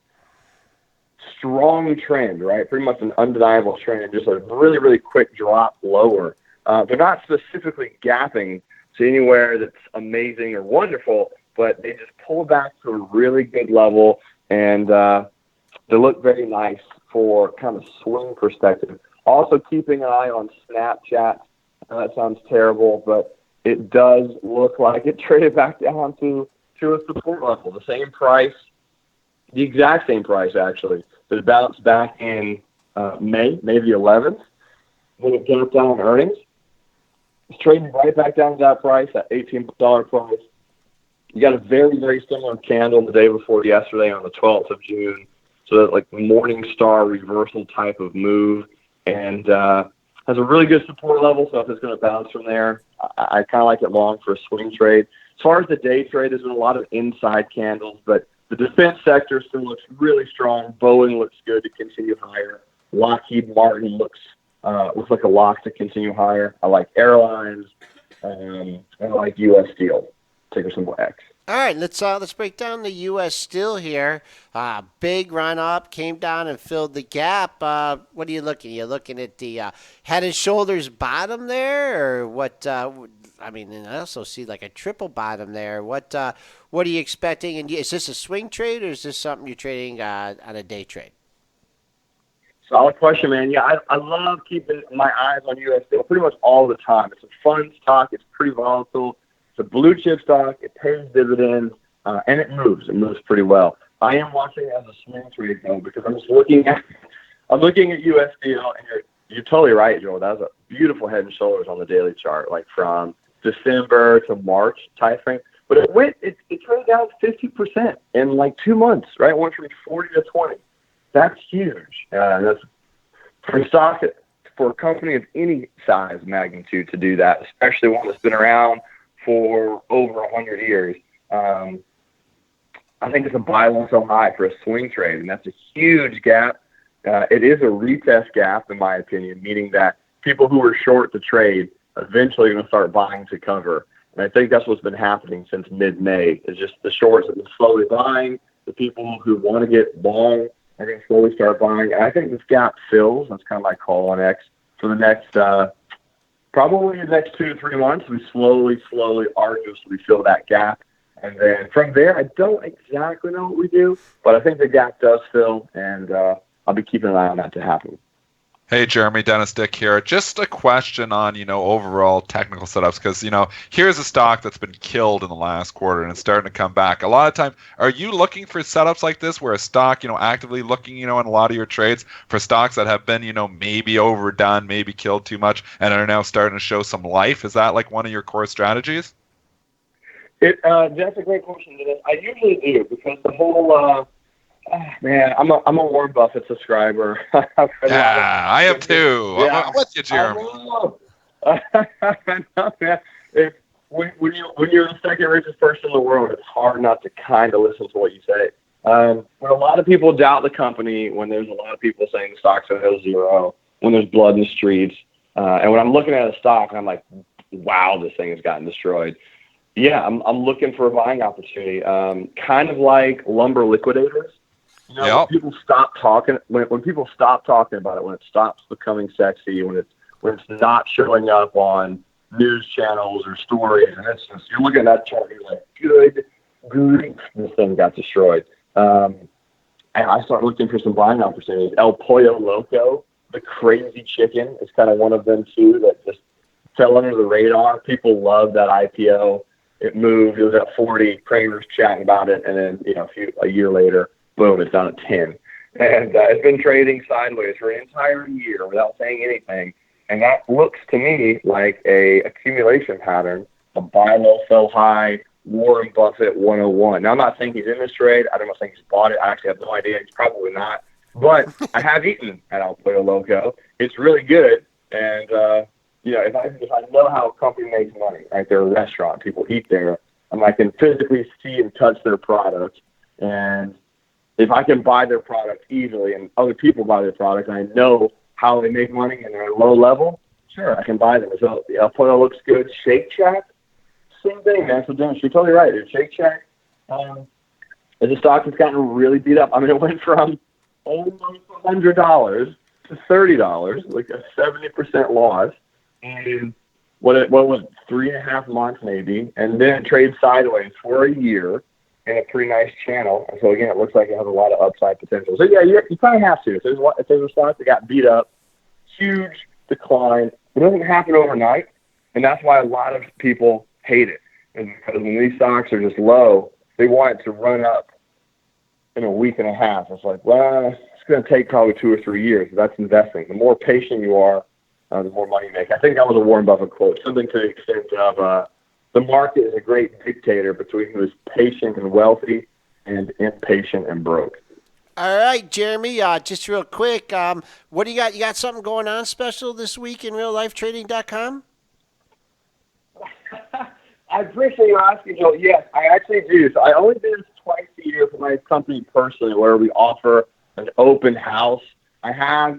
strong trend, right? Pretty much an undeniable trend, just a really, really quick drop lower. They're not specifically gapping to anywhere that's amazing or wonderful, but they just pull back to a really good level, and they look very nice for kind of swing perspective. Also keeping an eye on Snapchat. That sounds terrible, but it does look like it traded back down to a support level. The same price, the exact same price, actually, that it bounced back in May the 11th, when it gapped down on earnings. It's trading right back down to that price, that $18 price. You got a very, very similar candle the day before yesterday on the 12th of June. So that's like Morning Star reversal type of move, and has a really good support level. So if it's going to bounce from there, I kind of like it long for a swing trade. As far as the day trade, there's been a lot of inside candles, but the defense sector still looks really strong. Boeing looks good to continue higher. Lockheed Martin looks like a lock to continue higher. I like airlines, and I like U.S. Steel, ticker symbol X. All right, let's break down the U.S. Steel here. Big run up, came down and filled the gap. What are you looking? You're looking at the head and shoulders bottom there, or what? And I also see like a triple bottom there. What are you expecting? And is this a swing trade, or is this something you're trading on a day trade? Solid question, man. Yeah, I love keeping my eyes on U.S. Steel pretty much all the time. It's a fun stock. It's pretty volatile. It's a blue chip stock. It pays dividends, and it moves. It moves pretty well. I am watching it as a swing trade, though, because I'm looking at U.S. Steel, and you're totally right, Joel. That was a beautiful head and shoulders on the daily chart, like from December to March type frame. But it traded down 50% in like 2 months, right? It went from 40 to 20. That's huge. That's for a company of any size magnitude to do that, especially one that's been around for over 100 years. I think it's a buy low so high for a swing trade, and that's a huge gap. It is a retest gap, in my opinion, meaning that people who are short the trade eventually are going to start buying to cover. And I think that's what's been happening since mid-May. It's just the shorts have been slowly buying. The people who want to get long are going to slowly start buying. And I think this gap fills. That's kind of my call on X for the next, probably the next 2 to 3 months. We slowly, arduously fill that gap. And then from there, I don't exactly know what we do, but I think the gap does fill, and I'll be keeping an eye on that to happen. Hey, Jeremy, Dennis Dick here. Just a question on, overall technical setups, because, here's a stock that's been killed in the last quarter and it's starting to come back. A lot of time, are you looking for setups like this where a stock, actively looking, in a lot of your trades for stocks that have been, maybe overdone, maybe killed too much and are now starting to show some life? Is that like one of your core strategies? That's a great question, Dennis. I usually do, because the whole man, I'm a Warren Buffett subscriber. I am too. Yeah, I'm with you, Jeremy. I know, man. When you're the second richest person in the world, it's hard not to kind of listen to what you say. When a lot of people doubt the company, when there's a lot of people saying the stock's going to go zero, when there's blood in the streets, and when I'm looking at a stock and I'm like, wow, this thing has gotten destroyed. Yeah, I'm looking for a buying opportunity, kind of like lumber liquidators. You know, when Yep. people stop talking, when people stop talking about it, when it stops becoming sexy, when it's not showing up on news channels or stories, and it's just, you're looking at that chart, you're like, good grief, this thing got destroyed. And I started looking for some buying opportunities. El Pollo Loco, the crazy chicken, is kind of one of them too that just fell under the radar. People love that IPO. It moved. It was at 40. Kramer's chatting about it, and then a year later, boom, it's down at 10. And it's been trading sideways for an entire year without saying anything. And that looks to me like a accumulation pattern, a buy low, sell high, Warren Buffett 101. Now, I'm not saying he's in this trade. I don't think he's bought it. I actually have no idea. He's probably not. But I have eaten at El Pollo Loco. It's really good. And, if I know how a company makes money, right, they're a restaurant, people eat there, and I can physically see and touch their product. And if I can buy their product easily and other people buy their product, and I know how they make money and they're low level, sure, I can buy them. So the El Pollo looks good. Shake Shack, same thing, man. So Dennis, you're totally right. Shake Shack is a stock that's gotten really beat up. I mean, it went from almost $100 to $30, like a 70% loss. And what was it, 3.5 months maybe, and then it trades sideways for a year in a pretty nice channel. And so again, it looks like it has a lot of upside potential. So yeah, you kind of have to. If there's a stock that got beat up, huge decline, it doesn't happen overnight, and that's why a lot of people hate it. And because when these stocks are just low, they want it to run up in a week and a half. It's like, well, it's going to take probably 2 or 3 years. That's investing. The more patient you are, the more money you make. I think that was a Warren Buffett quote, something to the extent of the market is a great dictator between who is patient and wealthy and impatient and broke. All right, Jeremy, just real quick, what do you got? You got something going on special this week in reallifetrading.com? I appreciate you asking, Joe. Yes, I actually do. So I only do this twice a year for my company personally, where we offer an open house. I have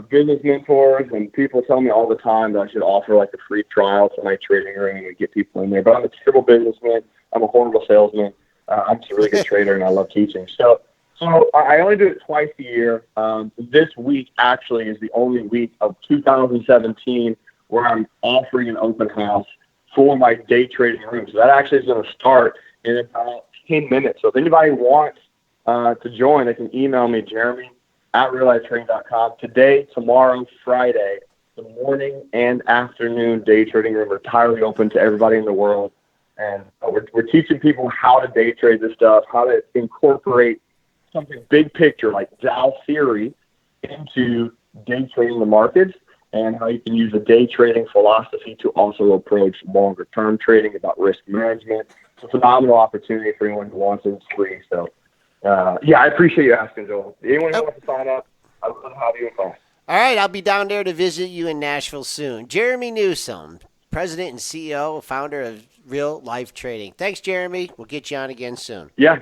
business mentors, and people tell me all the time that I should offer like a free trial to my trading room and get people in there. But I'm a terrible businessman. I'm a horrible salesman. I'm just a really good trader, and I love teaching. So I only do it twice a year. This week actually is the only week of 2017 where I'm offering an open house for my day trading room. So that actually is going to start in about 10 minutes. So if anybody wants to join, they can email me, Jeremy@reallifetrading.com. Today, tomorrow, Friday, the morning and afternoon day trading room are entirely open to everybody in the world. And we're teaching people how to day trade this stuff, how to incorporate something big picture like Dow theory into day trading the markets, and how you can use a day trading philosophy to also approach longer term trading about risk management. It's a phenomenal opportunity for anyone who wants it. It's free. So, I appreciate you asking, Joel. Anyone who wants to sign up, I'd love to have you involved. All right, I'll be down there to visit you in Nashville soon. Jeremy Newsome, President and CEO, founder of Real Life Trading. Thanks, Jeremy. We'll get you on again soon. Yeah,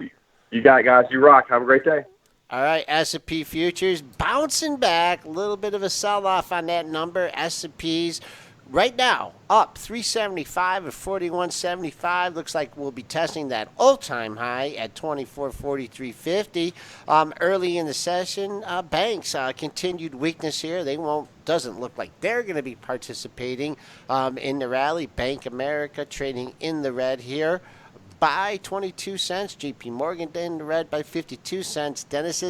you got it, guys. You rock. Have a great day. All right, S&P futures bouncing back. A little bit of a sell-off on that number. S&Ps right now up 375 at 41.75. Looks like we'll be testing that all-time high at 24.4350. Early in the session, banks continued weakness here. Doesn't look like they're going to be participating in the rally. Bank America trading in the red here by 22 cents. JP Morgan in the red by 52 cents. Dennis,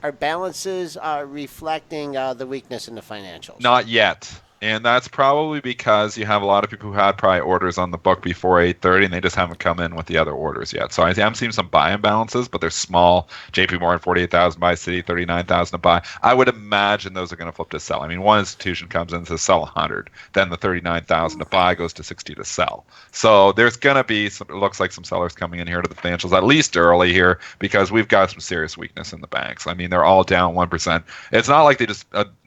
our balances are reflecting the weakness in the financials. Not yet. And that's probably because you have a lot of people who had probably orders on the book before 8:30, and they just haven't come in with the other orders yet. So I'm seeing some buy imbalances, but they're small. JP Morgan, 48,000 buy, Citi, 39,000 to buy. I would imagine those are going to flip to sell. I mean, one institution comes in and says sell 100. Then the 39,000 to buy goes to 60 to sell. So there's going to be it looks like some sellers coming in here to the financials, at least early here, because we've got some serious weakness in the banks. I mean, they're all down 1%. It's not like they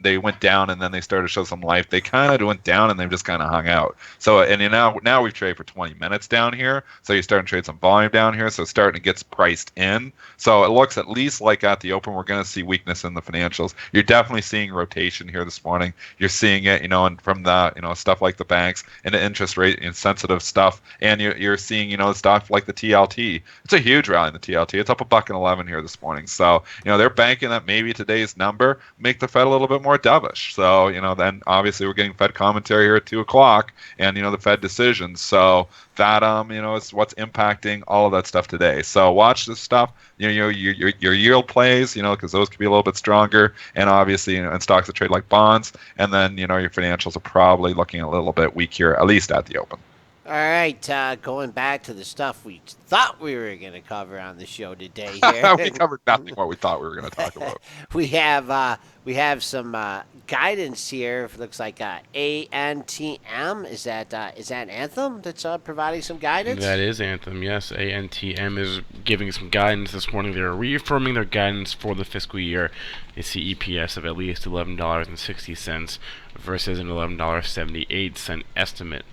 they went down and then they started to show some life. They kind of went down and they've just kind of hung out. So and now we've traded for 20 minutes down here. So you're starting to trade some volume down here. So it's starting to get priced in. So it looks at least like at the open we're going to see weakness in the financials. You're definitely seeing rotation here this morning. You're seeing it, and from the stuff like the banks and the interest rate and sensitive stuff, and you're seeing stuff like the TLT. It's a huge rally in the TLT. It's up $1.11 here this morning. So they're banking that maybe today's number make the Fed a little bit more dovish. So then obviously we're getting Fed commentary here at 2:00, and the Fed decisions. So that is what's impacting all of that stuff today. So watch this stuff. Your yield plays, because those could be a little bit stronger, and obviously in stocks that trade like bonds, and then your financials are probably looking a little bit weak here, at least at the open. All right, going back to the stuff we thought we were going to cover on the show today. Here, we covered nothing what we thought we were going to talk about. we have some guidance here. It looks like ANTM. Is that Anthem that's providing some guidance? That is Anthem. Yes, ANTM is giving some guidance this morning. They're reaffirming their guidance for the fiscal year. They see EPS of at least $11.60 versus an $11.78 estimate.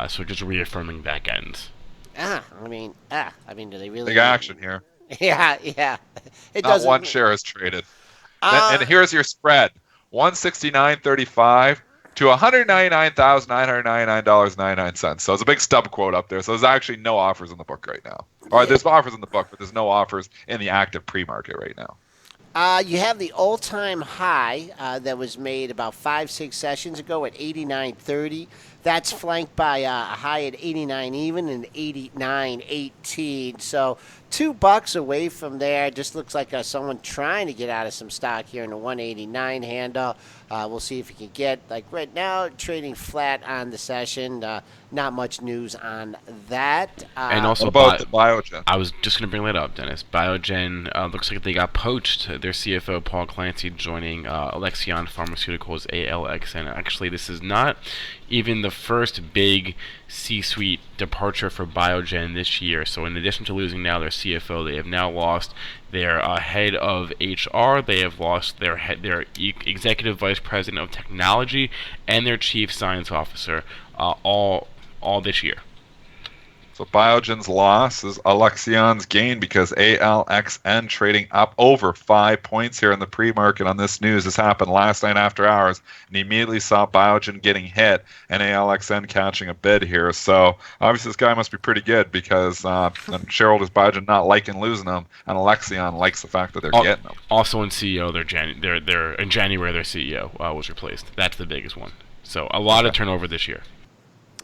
So just reaffirming that guidance. I mean, do they really? Big action here. Yeah. It Not doesn't. one share is traded. And here's your spread: 169.35 to $199,999.99. So it's a big stub quote up there. So there's actually no offers in the book right now. Or there's offers in the book, but there's no offers in the active pre-market right now. You have the all-time high that was made about 5-6 sessions ago at 89.30. That's flanked by a high at 89 even and 89.18. So $2 away from there. Just looks like someone trying to get out of some stock here in the 189 handle. We'll see if you can get, like right now, trading flat on the session. Not much news on that. And also about Biogen. I was just going to bring that up, Dennis. Biogen looks like they got poached. Their CFO, Paul Clancy, joining Alexion Pharmaceuticals, ALXN. Actually, this is not even the first big C-suite departure for Biogen this year. So in addition to losing now their CFO, they have now lost their head of HR. They have lost their executive vice president of technology and their chief science officer all this year. So Biogen's loss is Alexion's gain because ALXN trading up over 5 points here in the pre-market on this news. This happened last night after hours, and immediately saw Biogen getting hit and ALXN catching a bid here. So obviously this guy must be pretty good because shareholders Biogen not liking losing them, and Alexion likes the fact that they're getting them. Also in CEO, in January their CEO was replaced. That's the biggest one. So a lot of turnover this year.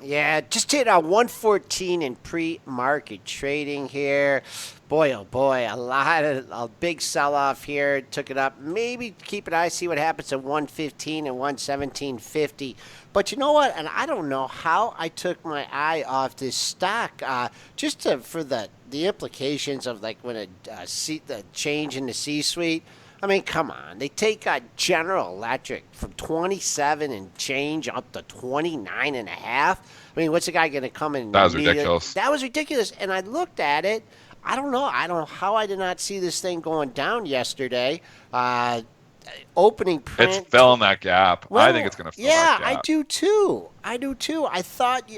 Yeah, just hit 114 in pre-market trading here. Boy, oh boy, a big sell-off here. Took it up. Maybe keep an eye, see what happens at 115 and 117.50. But you know what? And I don't know how I took my eye off this stock. For the implications of like when the change in the C-suite. I mean, come on. They take General Electric from 27 and change up to 29 and a half. I mean, what's the guy going to come in? That was ridiculous. That was ridiculous. And I looked at it. I don't know how I did not see this thing going down yesterday. Opening print. It's filling that gap. Well, I think it's going to fill that gap. Yeah, I do too. I thought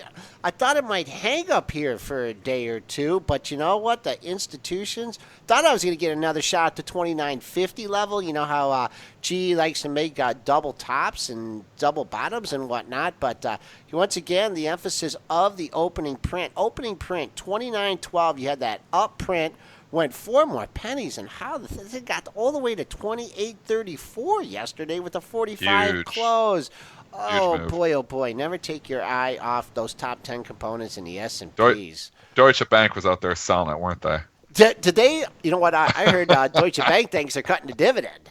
it might hang up here for a day or two, but you know what? The institutions thought I was going to get another shot at the 29.50 level. You know how GE likes to make double tops and double bottoms and whatnot, but once again, the emphasis of the opening print. Opening print, 29.12. You had that up print. Went 4 more pennies, and how the thing got all the way to 28.34 yesterday with a 45 Huge. close. Oh move. boy! Never take your eye off those top 10 components in the S&Ps. Deutsche Bank was out there selling it, weren't they? Did they? You know what? I heard Deutsche Bank thinks they're cutting the dividend.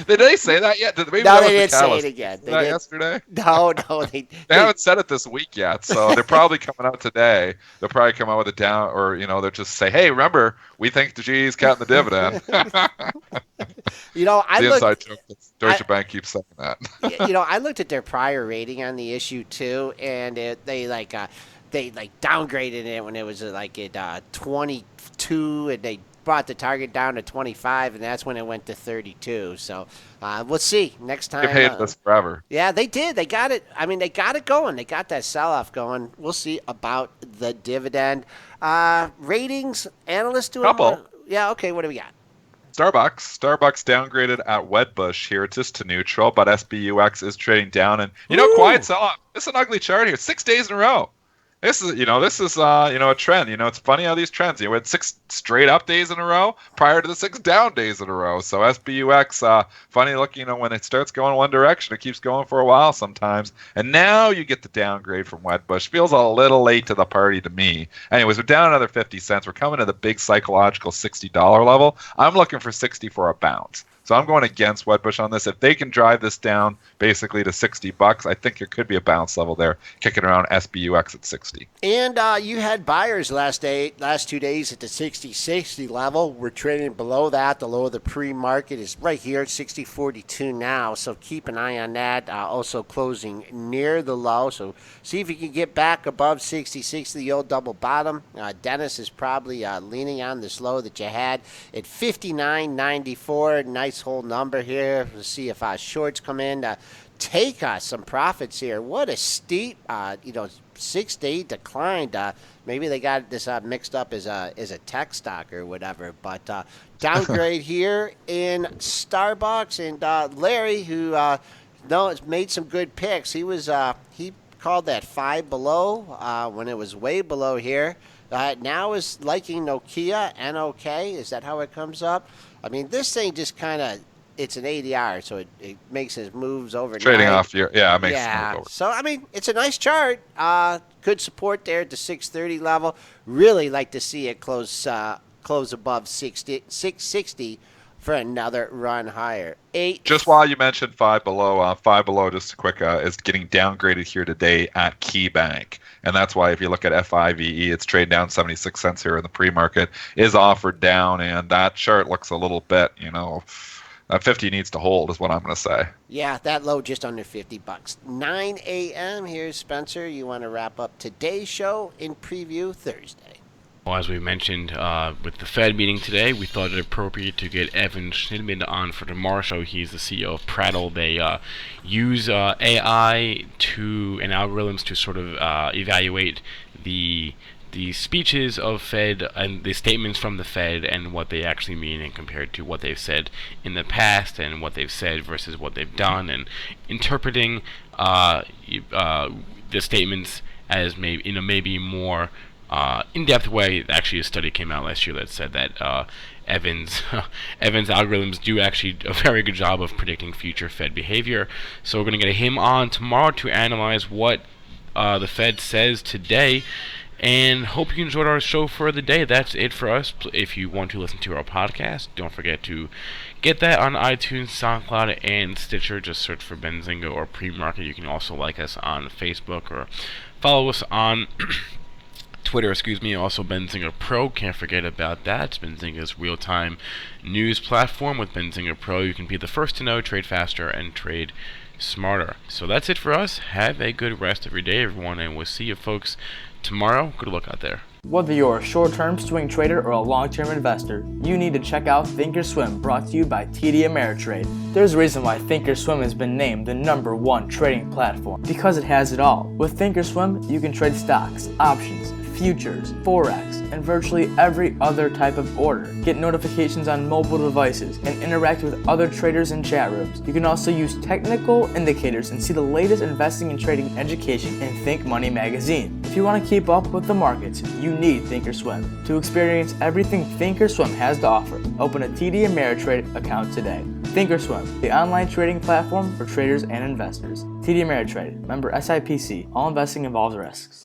Did they say that yet? Maybe No, that they was didn't the say catalyst. it again. They That did. yesterday? No, They haven't said it this week yet, so they're probably coming out today. They'll probably come out with a down, or they'll just say, "Hey, remember, we think the GE's cutting the dividend." I the looked. inside joke that Deutsche Bank keeps saying that. I looked at their prior rating on the issue too, and they downgraded it when it was at 22, and they brought the target down to 25, and that's when it went to 32. So we'll see next time. They've hated this forever. Yeah, they did. They got it. I mean, they got it going. They got that sell-off going. We'll see about the dividend. Ratings, analysts doing Couple. Yeah, okay, what do we got? Starbucks downgraded at Wedbush here just to neutral, but SBUX is trading down. And, Ooh. quiet sell-off. This is an ugly chart here. 6 days in a row. This is a trend. It's funny how these trends. We had 6 straight up days in a row prior to the 6 down days in a row. So SBUX, funny look. When it starts going one direction, it keeps going for a while sometimes. And now you get the downgrade from Wedbush. Feels a little late to the party to me. Anyways, we're down another 50 cents. We're coming to the big psychological $60 level. I'm looking for 60 for a bounce. So I'm going against Wedbush on this. If they can drive this down basically to $60, I think there could be a bounce level there, kicking around SBUX at 60. And you had buyers last 2 days at the 60 level. We're trading below that. The low of the pre-market is right here at 60.42 now. So keep an eye on that. Also closing near the low. So see if you can get back above 60, the old double bottom. Dennis is probably leaning on this low that you had at 59.94. Nice whole number here. We'll see if shorts come in. Take some profits here. What a steep, 6-day decline. Maybe they got this mixed up as a tech stock or whatever. But downgrade here in Starbucks. And Larry, who has made some good picks. He called that 5 below when it was way below here. Now is liking Nokia, NOK. Is that how it comes up? I mean, this thing just kind of, it's an ADR, so it makes his moves overnight. Trading off here. Yeah, it makes it move over. So, I mean, it's a nice chart. Good support there at the 630 level. Really like to see it close above 660 for another run higher. Just while you mentioned 5 below, just a quick, is getting downgraded here today at KeyBank. And that's why if you look at FIVE, it's trading down 76 cents here in the pre-market, is offered down, and that chart looks a little bit, that 50 needs to hold is what I'm going to say. Yeah, that low just under $50. 9 a.m. Here's Spencer. You want to wrap up today's show in Preview Thursday. Well, as we mentioned with the Fed meeting today, we thought it appropriate to get Evan Schnidman on for tomorrow's show. He's the CEO of Prattle. They use AI and algorithms to sort of evaluate the speeches of Fed and the statements from the Fed and what they actually mean, and compared to what they've said in the past and what they've said versus what they've done, and interpreting the statements as maybe more in-depth way. Actually, a study came out last year that said that Evan's algorithms do actually a very good job of predicting future Fed behavior. So we're going to get him on tomorrow to analyze what the Fed says today. And hope you enjoyed our show for the day. That's it for us. If you want to listen to our podcast, don't forget to get that on iTunes, SoundCloud, and Stitcher. Just search for Benzinga or PreMarket. You can also like us on Facebook or follow us on Twitter, also Benzinga Pro. Can't forget about that. It's Benzinga's real-time news platform. With Benzinga Pro, you can be the first to know, trade faster, and trade smarter. So that's it for us. Have a good rest of your day, everyone, and we'll see you folks tomorrow. Good luck out there. Whether you're a short-term swing trader or a long-term investor, you need to check out Thinkorswim, brought to you by TD Ameritrade. There's a reason why Thinkorswim has been named the #1 trading platform, because it has it all. With Thinkorswim, you can trade stocks, options, futures, forex, and virtually every other type of order. Get notifications on mobile devices and interact with other traders in chat rooms. You can also use technical indicators and see the latest investing and trading education in Think Money magazine. If you want to keep up with the markets, you need Thinkorswim. To experience everything Thinkorswim has to offer, open a TD Ameritrade account today. Thinkorswim, the online trading platform for traders and investors. TD Ameritrade, member SIPC. All investing involves risks.